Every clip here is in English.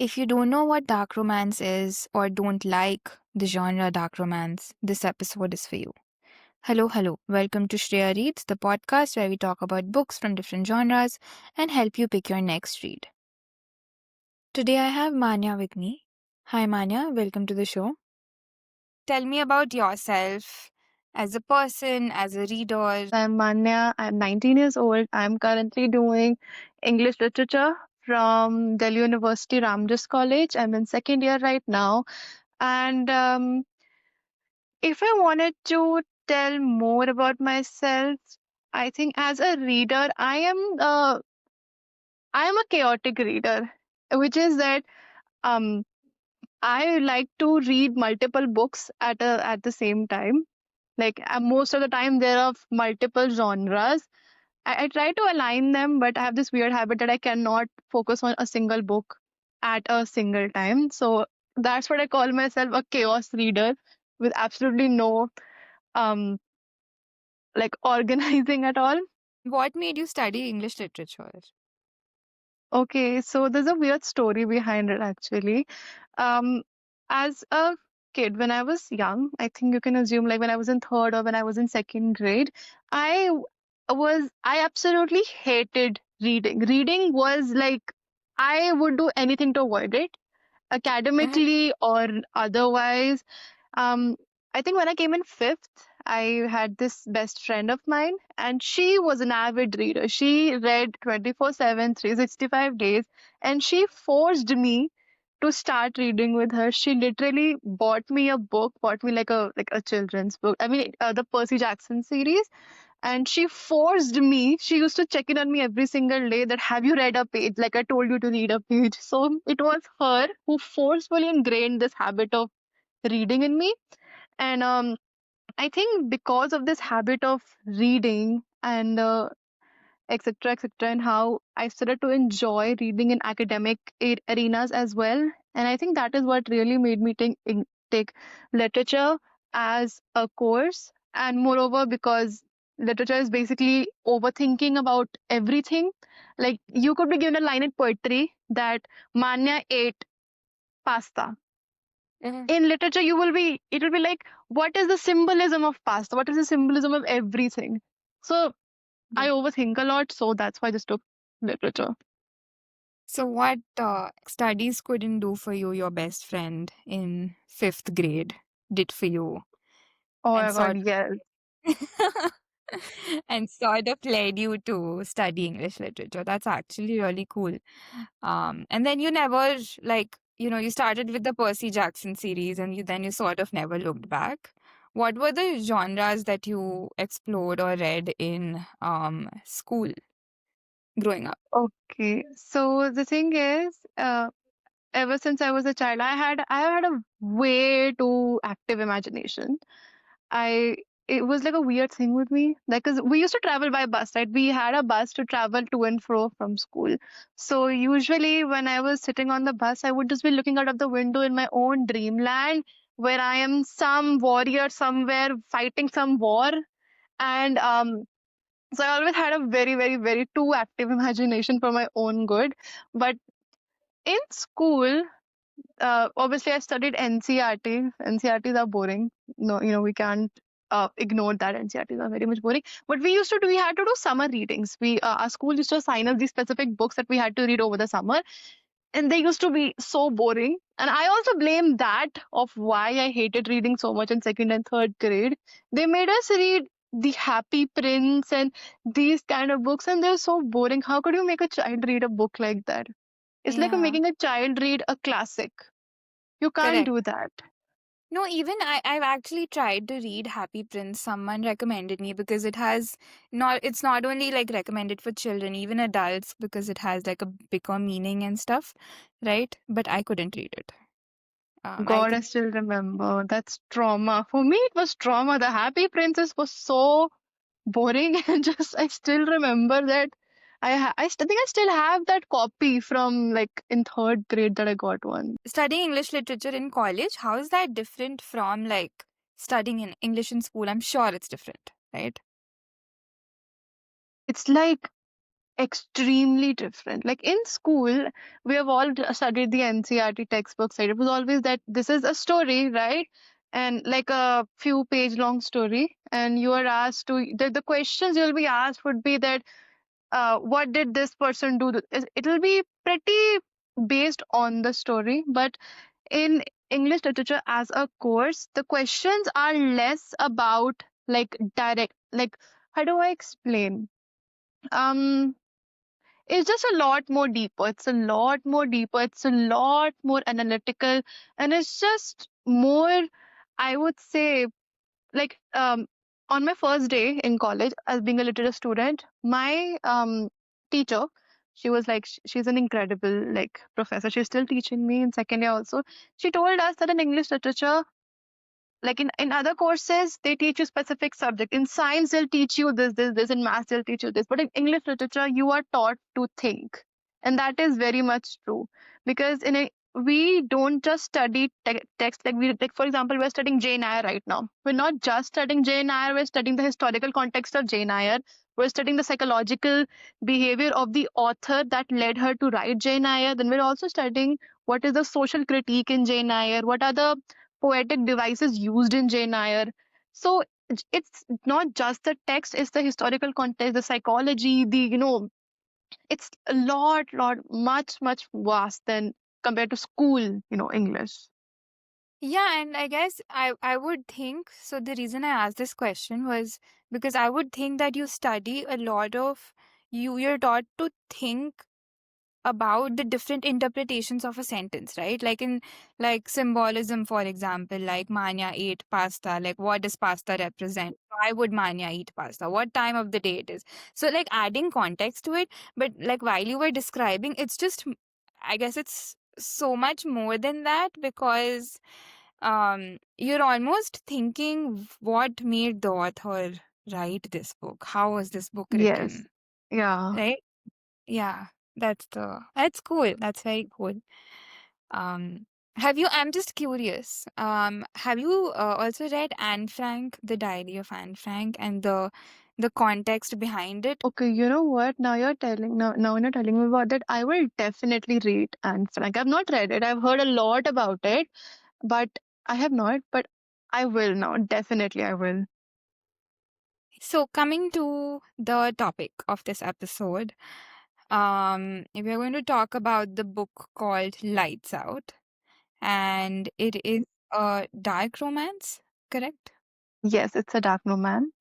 If you don't know what dark romance is or don't like the genre dark romance, this episode is for you. Hello. Welcome to Shreya Reads, the podcast where we talk about books from different genres and help you pick your next read. Today I have Manya with me. Hi Manya, welcome to the show. Tell me about yourself as a person, as a reader. I'm Manya. I'm 19 years old. I'm currently doing English literature from Delhi University Ramjas College. I'm in second year right now. And if I wanted to tell more about myself, I think as a reader, I am a chaotic reader, which is that um I like to read multiple books at the same time. Like most of the time, there are multiple genres. I try to align them, but I have this weird habit that I cannot focus on a single book at a single time. So that's what I call myself, a chaos reader with absolutely no um like organizing at all. What made you study English literature? Okay, so there's a weird story behind it actually. Um, as a kid, when I was young, I think you can assume like when I was in third or when I was in second grade, I absolutely hated reading. Reading was like I would do anything to avoid it, academically or otherwise. Um, I think when I came in fifth, I had this best friend of mine, and she was an avid reader. She read 24/7, 365 days, and she forced me to start reading with her. She literally bought me a book, bought me like a children's book. I mean, the Percy Jackson series, and she forced me. She used to check in on me every single day that have you read a page? Like I told you to read a page. So it was her who forcefully ingrained this habit of reading in me. And I think because of this habit of reading and etc etc and how I started to enjoy reading in academic arenas as well. And I think that is what really made me take literature as a course. And moreover, because literature is basically overthinking about everything. Like you could be given a line in poetry that Manya ate pasta. Mhm. In literature it will be like, what is the symbolism of pasta, what is the symbolism of everything? So I Yeah. overthink a lot, so that's why I just took literature. So, what studies couldn't do for you, your best friend in fifth grade did for you, Oh and my god, sort yes. and sort of led you to study English literature. That's actually really cool. And then you never you started with the Percy Jackson series, and you sort of never looked back. What were the genres that you explored or read in school growing up? Okay, so the thing is, ever since I was a child, I had a way too active imagination. I It was like a weird thing with me. Like, cause we used to travel by bus, right? We had a bus to travel to and fro from school. So usually when I was sitting on the bus, I would just be looking out of the window in my own dreamland where I am some warrior somewhere fighting some war. And so I always had a very too active imagination for my own good. But in school, obviously, I studied NCRT. NCRTs are boring. No, we can't ignore that. NCRTs are very much boring. But we had to do summer readings. Our school used to assign us these specific books that we had to read over the summer, and they used to be so boring. And I also blame that of why I hated reading so much in second and third grade. They made us read The Happy Prince and these kind of books, and they're so boring. How could you make a child read a book like that? It's like Yeah, making a child read a classic. You can't correct. do that. No, even I've actually tried to read Happy Prince. Someone recommended me because it's not only like recommended for children, even adults, because it has like a bigger meaning and stuff, right? But I couldn't read it. I God, I think, still remember. That's trauma. For me, it was trauma. The Happy Princess was so boring, and just I still remember that. I think I still have that copy from like in third grade that I got one. studying English literature in college, how is that different from like studying in English in school? I'm sure it's different, right? It's like extremely different. Like in school, we have all studied the NCRT textbooks, right? It was always that this is a story, right? And like a few page long story, and you are asked to the questions you'll be asked would be that what did this person do? It'll be pretty based on the story, but in English literature as a course, the questions are less about like direct, like how do I explain? Um, it's just a lot more deeper. It's a lot more deeper. It's a lot more analytical, and it's just more, I would say, like on my first day in college as being a literature student, my teacher, she was like she's an incredible like professor. She's still teaching me in second year also. She told us that in English literature, like in other courses they teach you specific subject. In science they'll teach you this. In math they'll teach you this, but in English literature you are taught to think. And that is very much true, because we don't just study text. Like we, like for example, we're studying Jane Eyre right now. We're not just studying Jane Eyre, we're studying the historical context of Jane Eyre. We're studying the psychological behavior of the author that led her to write Jane Eyre. Then we're also studying what is the social critique in Jane Eyre, what are the poetic devices used in Jane Eyre. So it's not just the text, it's the historical context, the psychology, it's a lot, much vast than compared to school, English. Yeah, and I guess I would think so. The reason I asked this question was because I would think that you study a lot of you're taught to think about the different interpretations of a sentence, right? Like in like symbolism, for example, like Manya ate pasta. Like what does pasta represent? Why would Manya eat pasta? What time of the day it is? So like adding context to it, but like while you were describing, it's just I guess it's so much more than that because you're almost thinking what made the author write this book? How was this book Yes. written? Yeah. Right? Yeah, that's cool. That's very cool. Um, have you, I'm just curious, have you also read Anne Frank, The Diary of Anne Frank, and the context behind it? Okay, you know what? Now you're telling me about that. I will definitely read Anne Frank. I've not read it. I've heard a lot about it, but I have not. But I will now. Definitely, I will. So coming to the topic of this episode, we're going to talk about the book called Lights Out, and it is a dark romance, correct? Yes, it's a dark romance.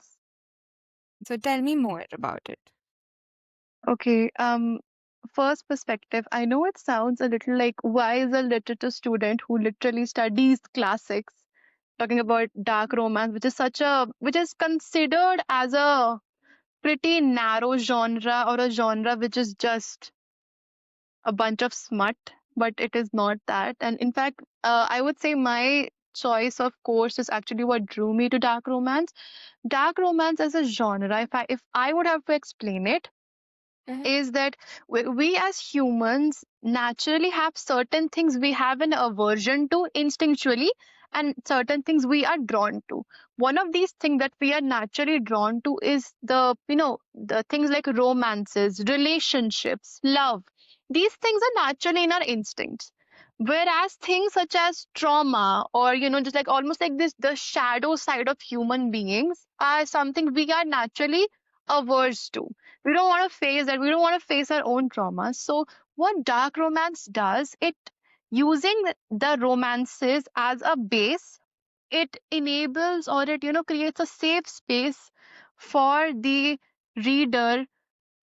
So tell me more about it. Okay. First perspective. I know it sounds a little like why is a literature student who literally studies classics talking about dark romance, which is considered as a pretty narrow genre, or a genre which is just a bunch of smut, but it is not that. And in fact, I would say my choice of course is actually what drew me to dark romance. Dark romance as a genre, if I would have to explain it, Mhm. is that we as humans naturally have certain things we have an aversion to instinctually, and certain things we are drawn to. One of these things that we are naturally drawn to is the things like romances, relationships, love. These things are naturally in our instincts, whereas things such as trauma, or just like almost like this, the shadow side of human beings, are something we are naturally averse to. We don't want to face that. We don't want to face our own traumas. So what dark romance does, it using the romances as a base, it enables, or it creates a safe space for the reader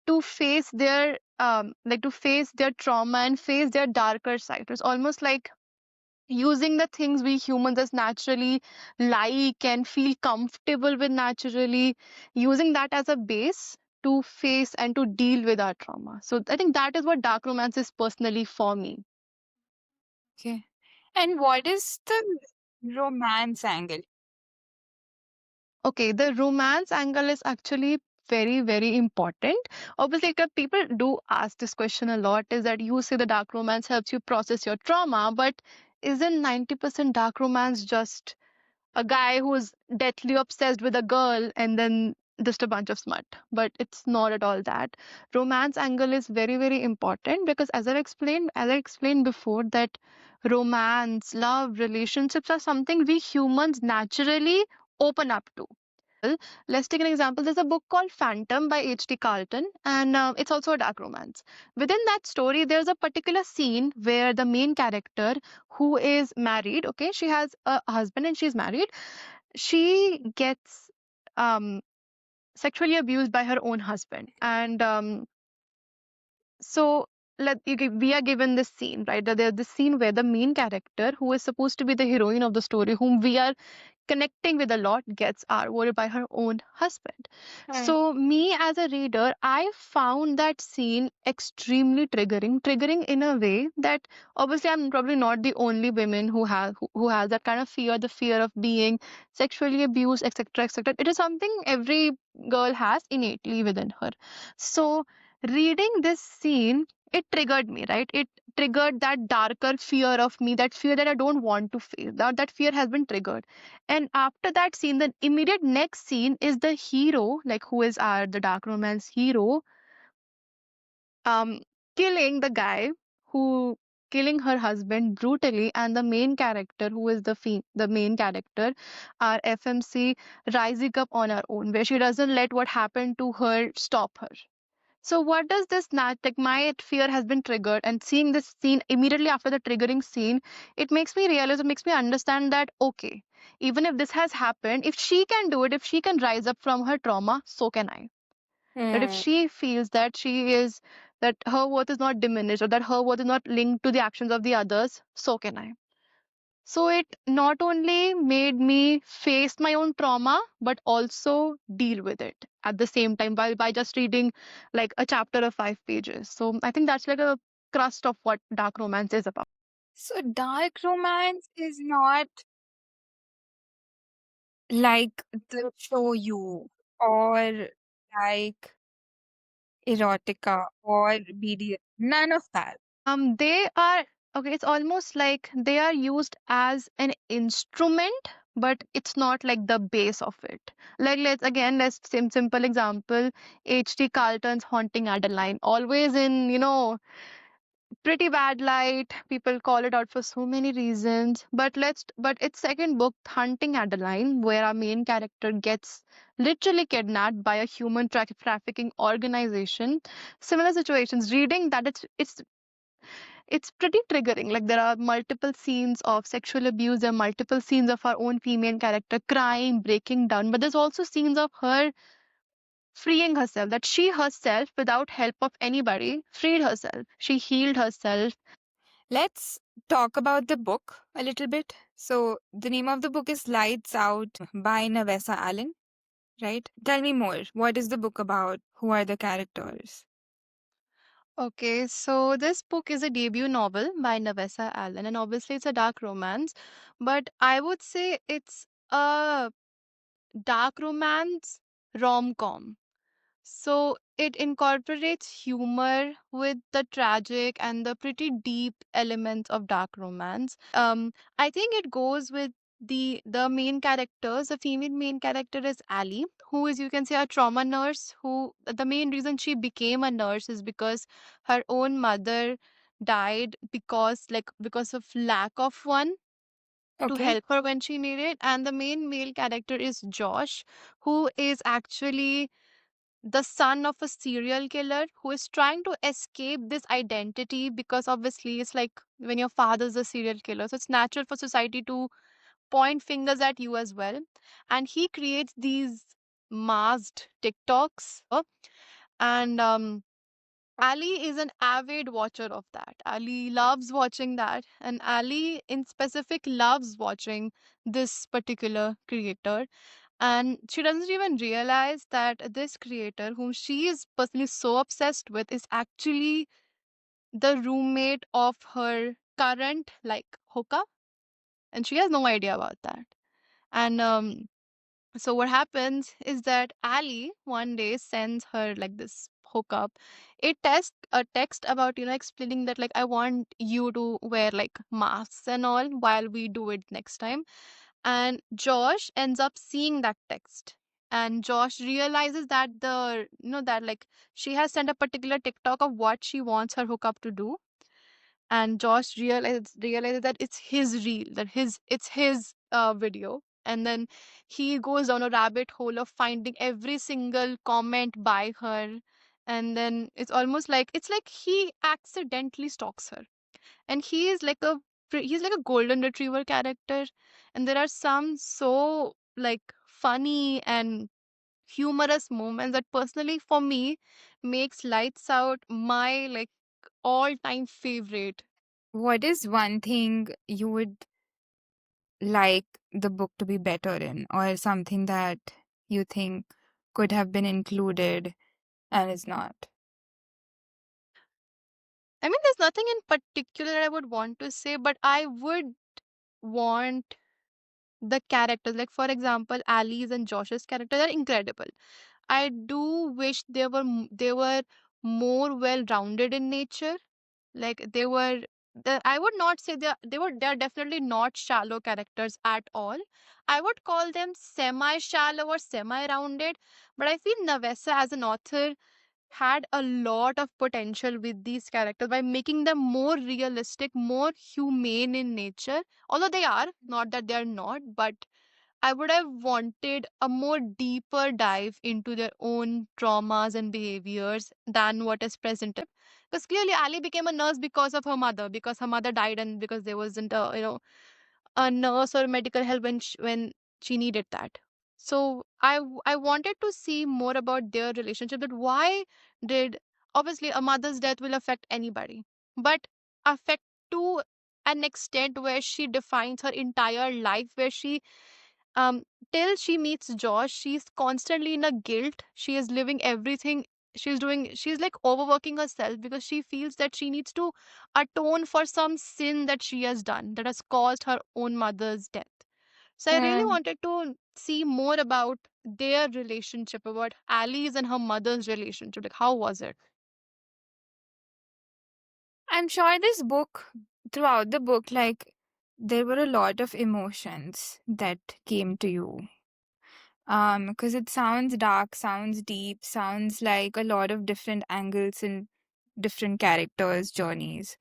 to face their to face their trauma and face their darker side. It's almost like using the things we humans as naturally like and feel comfortable with naturally, using that as a base to face and to deal with our trauma. So I think that is what dark romance is personally for me. Okay. And what is the romance angle? Okay, the romance angle is actually very important. Obviously, people do ask this question a lot, is that you say the dark romance helps you process your trauma, but isn't 90% dark romance just a guy who's deathly obsessed with a girl and then just a bunch of smut, but it's not at all that. Romance angle is very, very important because as I explained before, that romance, love, relationships are something we humans naturally open up to. Let's take an example. There's a book called Phantom by H.D. Carlton, and it's also a dark romance. Within that story, there's a particular scene where the main character, who is married, okay, she has a husband and she's married, she gets um, sexually abused by her own husband. And so we are given this scene, right? There's this scene where the main character, who is supposed to be the heroine of the story, whom we are connecting with a lot, gets rewarded by her own husband. So me as a reader, I found that scene extremely triggering in a way that obviously I'm probably not the only woman who has that kind of fear, the fear of being sexually abused, etc., etc. It is something every girl has innately within her. So reading this scene, it triggered me, right? It triggered that darker fear of me, that fear that I don't want to feel. That fear has been triggered. And after that scene, the immediate next scene is the hero, like who is our the dark romance hero, um, killing the guy who killing her husband brutally, and the main character, who is the main character, our FMC, rising up on her own, where she doesn't let what happened to her stop her. So what does this not like my fear has been triggered, and seeing this scene immediately after the triggering scene, it makes me realize, it makes me understand that okay, even if this has happened, if she can do it, if she can rise up from her trauma, so can I. That if Hmm. she feels that that her worth is not diminished, or that her worth is not linked to the actions of the others, so can I. So it not only made me face my own trauma, but also deal with it at the same time by just reading like a chapter of 5 pages. So I think that's like a crust of what dark romance is about. So, dark romance is not like the show you or like erotica or BD. None of that. They are okay, it's almost like they are used as an instrument, but it's not like the base of it. Like let's simple example, H.T. Carlton's Haunting Adeline, always in, pretty bad light. People call it out for so many reasons. But its second book, Hunting Adeline, where our main character gets literally kidnapped by a human trafficking organization. Similar situations. Reading that, it's pretty triggering. Like there are multiple scenes of sexual abuse, there are multiple scenes of our own female character crying, breaking down, but there's also scenes of her freeing herself, that she herself, without help of anybody, freed herself. She healed herself. Let's talk about the book a little bit. So, the name of the book is Lights Out by Navesa Allen, right? Tell me more. What is the book about? Who are the characters? Okay, so this book is a debut novel by Navesa Allen, and obviously it's a dark romance, but I would say it's a dark romance rom-com. So it incorporates humor with the tragic and the pretty deep elements of dark romance. I think it goes with the main characters. The female main character is Ali, who is, you can say, a trauma nurse. Who the main reason she became a nurse is because her own mother died because of lack of one to Okay. help her when she needed. And the main male character is Josh, who is actually the son of a serial killer who is trying to escape this identity, because obviously it's like when your father's a serial killer, so it's natural for society to point fingers at you as well. And he creates these masked TikToks, and Ali is an avid watcher of that. Ali loves watching that, and Ali in specific loves watching this particular creator, and she doesn't even realize that this creator, whom she is personally so obsessed with, is actually the roommate of her current like hookup, and she has no idea about that. And so what happens is that Ali one day sends her like this hookup a text about, explaining that, like, I want you to wear like masks and all while we do it next time. And Josh ends up seeing that text, and Josh realizes that that like she has sent a particular TikTok of what she wants her hookup to do, and Josh realizes that it's his reel, that his it's his video, and then he goes down a rabbit hole of finding every single comment by her, and then it's like he accidentally stalks her, and he's like a golden retriever character, and there are some so like funny and humorous moments that personally for me makes Lights Out my like all time favorite. What is one thing you would like the book to be better in, or something that you think could have been included and is not? I mean, there's nothing in particular I would want to say, but I would want the characters, like for example, Ali's and Josh's characters are incredible. I do wish they were more well rounded in nature. Like I would not say they're definitely not shallow characters at all. I would call them semi shallow or semi rounded, but I feel Navessa as an author had a lot of potential with these characters by making them more realistic, more humane in nature. Although they are, not that they are not, but I would have wanted a more deeper dive into their own traumas and behaviors than what is presented. Because clearly, Ali became a nurse because of her mother, because her mother died, and because there wasn't a nurse or medical help when she needed that. So I wanted to see more about their relationship. That why did obviously a mother's death will affect anybody, but affect to an extent where she defines her entire life, where she um till she meets Josh, she's constantly in a guilt. She is living everything she's like overworking herself because she feels that she needs to atone for some sin that she has done that has caused her own mother's death. So I really Mm. wanted to see more about their relationship, about Ali's and her mother's relationship. Like, how was it? I'm sure this book, throughout the book, like there were a lot of emotions that came to you. Because it sounds dark, sounds deep, sounds like a lot of different angles and different characters' journeys.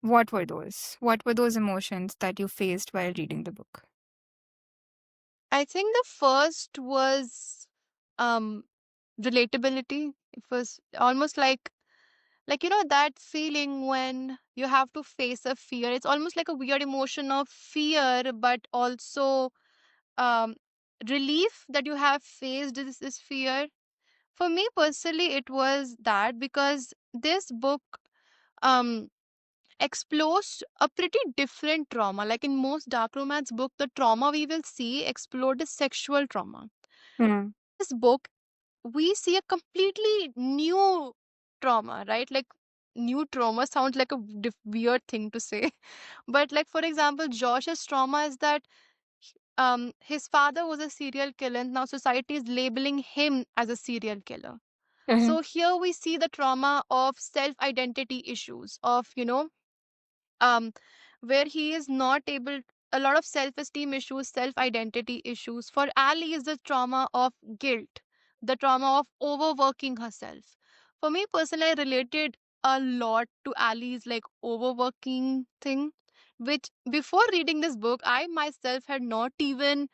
What were those? What were those emotions that you faced while reading the book? I think the first was um relatability. It was almost like that feeling when you have to face a fear. It's almost like a weird emotion of fear, but also um relief that you have faced this fear. For me personally, it was that because this book um explores a pretty different trauma. Like in most dark romance book, the trauma we will see explored is sexual trauma. Hmm. This book, we see a completely new trauma, right? Like new trauma sounds like a weird thing to say. But like for example, Josh's trauma is that his father was a serial killer, and now society is labeling him as a serial killer. Mhm. So here we see the trauma of self identity issues, of um where he is not able, a lot of self esteem issues, self identity issues. For Ali is the trauma of guilt, the trauma of overworking herself. For me personally, I related a lot to Ali's like overworking thing, which before reading this book I myself had not even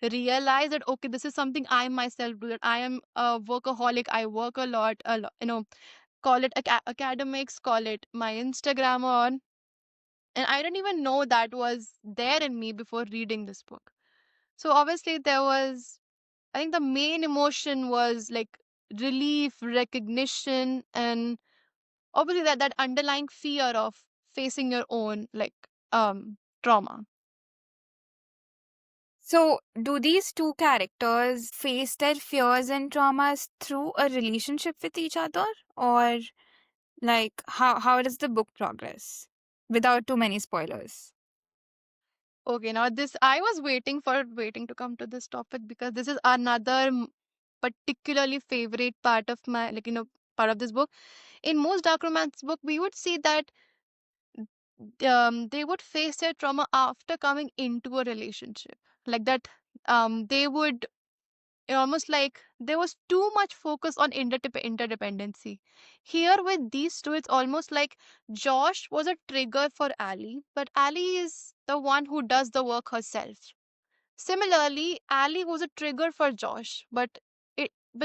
realized that okay, this is something I myself do, that I am a workaholic, I work a lot, call it academics, call it my Instagram on, and I didn't even know that was there in me before reading this book. So obviously there was, I think the main emotion was like relief, recognition, and obviously that underlying fear of facing your own like trauma. So, do these two characters face their fears and traumas through a relationship with each other? Or, like, how does the book progress? Without too many spoilers. Okay, now this I was waiting to come to this topic because this is another particularly favorite part of my part of this book. In most dark romance book, we would see that they would face their trauma after coming into a relationship, like that they would almost like there was too much focus on interdependency. Here with these two, it's almost like Josh was a trigger for Ali, but Ali is the one who does the work herself. Similarly, Ali was a trigger for Josh, but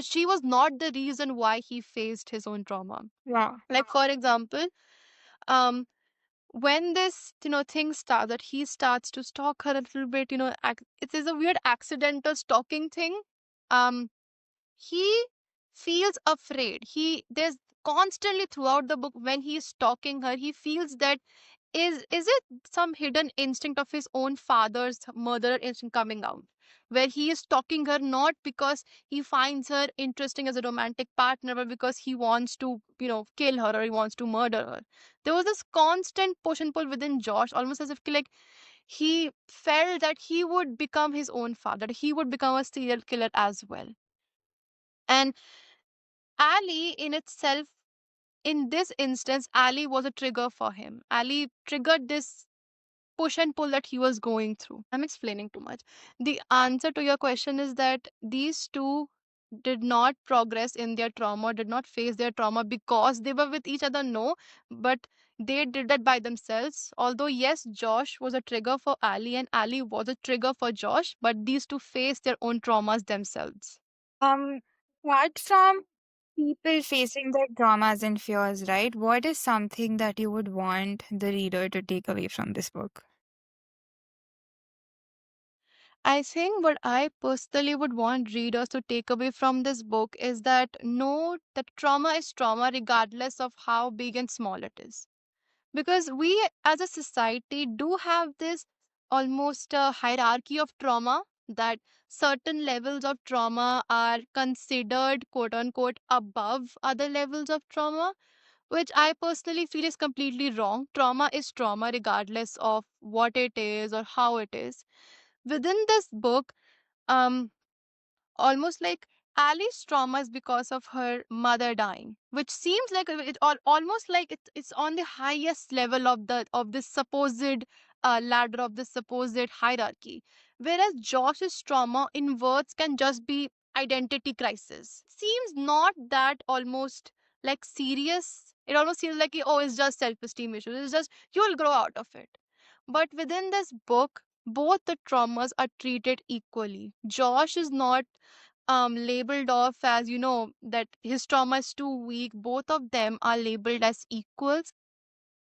she was not the reason why he faced his own trauma. Yeah. Like for example, um when this thing starts, that he starts to stalk her a little bit, it is a weird accidental stalking thing. um he feels afraid. There's constantly throughout the book, when he is stalking her, he feels that is it some hidden instinct of his own father's murderer instinct coming out, where he is stalking her not because he finds her interesting as a romantic partner, but because he wants to kill her, or he wants to murder her. There was this constant push and pull within Josh, almost as if like he felt that he would become his own father, he would become a serial killer as well. And Ali in itself, in this instance, Ali was a trigger for him. Ali triggered this push and pull that he was going through. I'm explaining too much. The answer to your question is that these two did not progress in their trauma, did not face their trauma because they were with each other, no, but they did that by themselves. Although, yes, Josh was a trigger for Ali and Ali was a trigger for Josh, but these two faced their own traumas themselves. Um, apart from people facing their traumas and fears, right? What is something that you would want the reader to take away from this book? I think what I personally would want readers to take away from this book is that know that trauma is trauma regardless of how big and small it is. Because we as a society do have this almost a hierarchy of trauma, that certain levels of trauma are considered quote unquote above other levels of trauma, which I personally feel is completely wrong. Trauma is trauma regardless of what it is or how it is. Within this book, um almost like Ali's trauma is because of her mother dying, which seems like almost like it's on the highest level of this supposed ladder of this supposed hierarchy, whereas Josh's trauma in words can just be identity crisis. Seems not that almost like serious. It almost feels like oh, it's just self-esteem issues. It's just you'll grow out of it. But within this book, both the traumas are treated equally. Josh is not labeled off as that his trauma is too weak. Both of them are labeled as equals.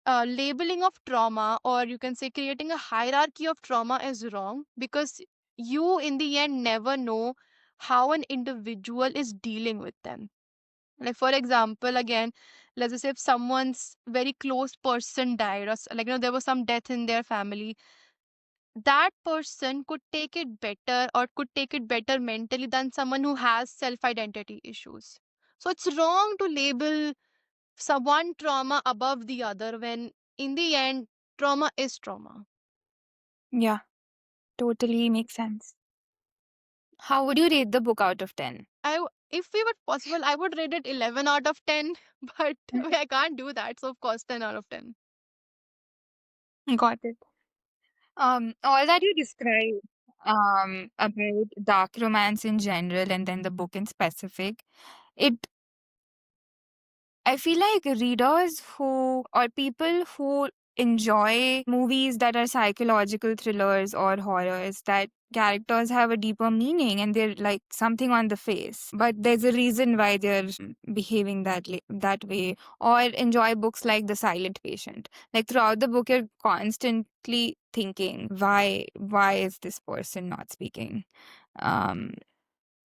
Labeling of trauma, or you can say creating a hierarchy of trauma, is wrong, because you in the end never know how an individual is dealing with them. Like for example, again, let's just say if someone's very close person died, or like there was some death in their family, that person could take it better, or could take it better mentally than someone who has self identity issues. So it's wrong to label some one trauma above the other, when in the end trauma is trauma. Yeah, totally makes sense. How would you rate the book out of 10? If we were possible, I would rate it 11 out of 10, but I can't do that, so of course 10 out of 10. Got it. All that you described about dark romance in general and then the book in specific, it I feel like readers who or people who enjoy movies that are psychological thrillers or horrors, that characters have a deeper meaning and they're like something on the face, but there's a reason why they're behaving that way, or enjoy books like The Silent Patient. Like throughout the book, you're constantly thinking, why is this person not speaking? Um,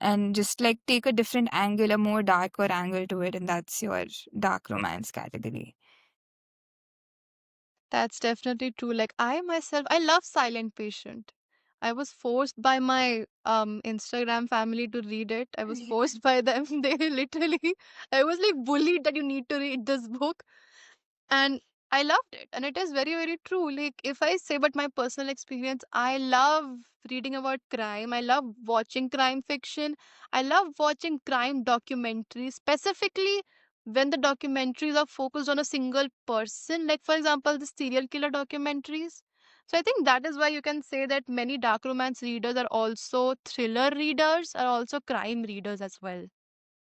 and just like take a different angle, a more darker angle to it, and that's your dark romance category. That's definitely true. Like I myself, I love Silent Patient. I was forced by my Instagram family to read it. I was forced by them. They literally, I was like bullied that you need to read this book, and I loved it. And it is very, very true. Like if I say about my personal experience, I love reading about crime. I love watching crime fiction. I love watching crime documentaries, specifically when the documentaries are focused on a single person. Like for example, the serial killer documentaries. So I think that is why you can say that many dark romance readers are also thriller readers, are also crime readers as well.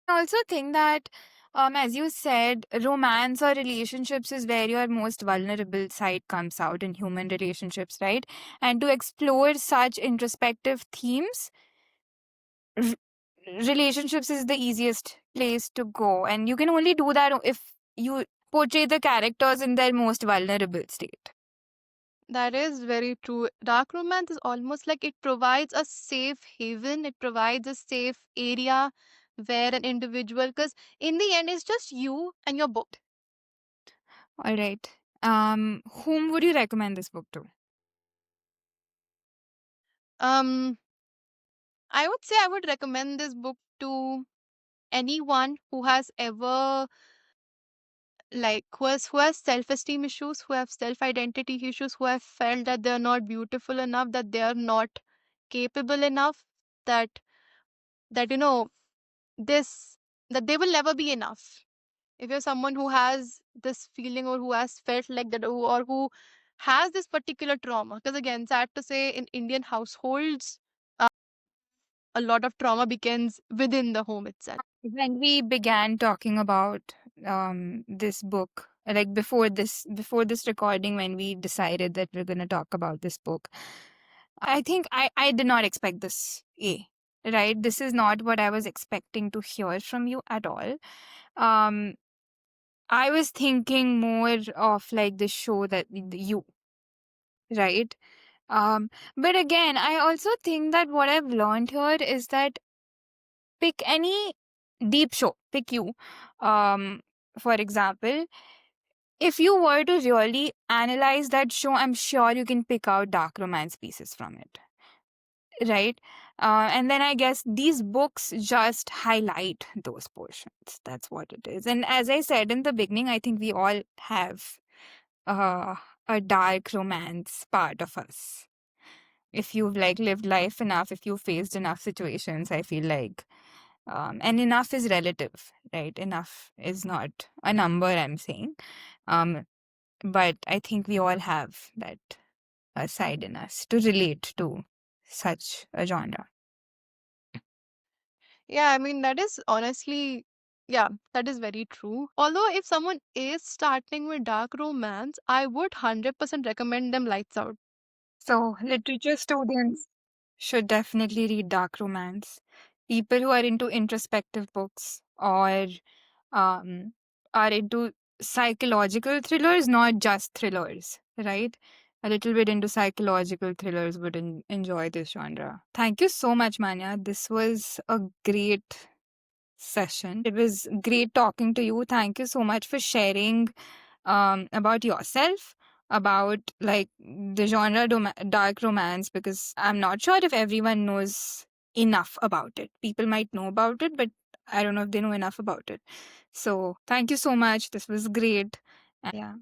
I also think that, as you said, romance or relationships is where your most vulnerable side comes out in human relationships, right? And to explore such introspective themes, r- relationships is the easiest place to go. And you can only do that if you portray the characters in their most vulnerable state. That is very true. Dark romance is almost like it provides a safe haven, it provides a safe area where an individual, because in the end, it's just you and your book. All right. Whom would you recommend this book to? Um, I would say I would recommend this book to anyone who has ever who has self-esteem issues, who have self-identity issues, who have felt that they're not beautiful enough, that they are not capable enough, that that you know this that they will never be enough. If you're someone who has this feeling or who has felt like that or who has this particular trauma, because again, sad to say, in Indian households, a lot of trauma begins within the home itself. When we began talking about this book, like before this recording, when we decided that we're going to talk about this book, I think I did not expect this. Right, this is not what I was expecting to hear from you at all. um I was thinking more of like the show that you, right? But again, I also think that what I've learned here is that pick any deep show, pick you. um for example, if you were to really analyze that show, I'm sure you can pick out dark romance pieces from it, right? And then I guess these books just highlight those portions. That's what it is. And as I said in the beginning, I think we all have uh, a dark romance part of us. If you've like lived life enough, if you've faced enough situations, I feel like, and enough is relative, right? Enough is not a number, I'm saying. Um, but I think we all have that side in us to relate to such a genre. Yeah, I mean, that is honestly, yeah, that is very true. Although, if someone is starting with dark romance, I would 100% recommend them Lights Out. So, literature students should definitely read dark romance. People who are into introspective books or um, are into psychological thrillers, not just thrillers, right? A little bit into psychological thrillers would enjoy this genre. Thank you so much, Manya. This was a great session. It was great talking to you. Thank you so much for sharing about yourself, about like the genre dark romance, because I'm not sure if everyone knows enough about it. People might know about it, but I don't know if they know enough about it. So thank you so much. This was great. Yeah.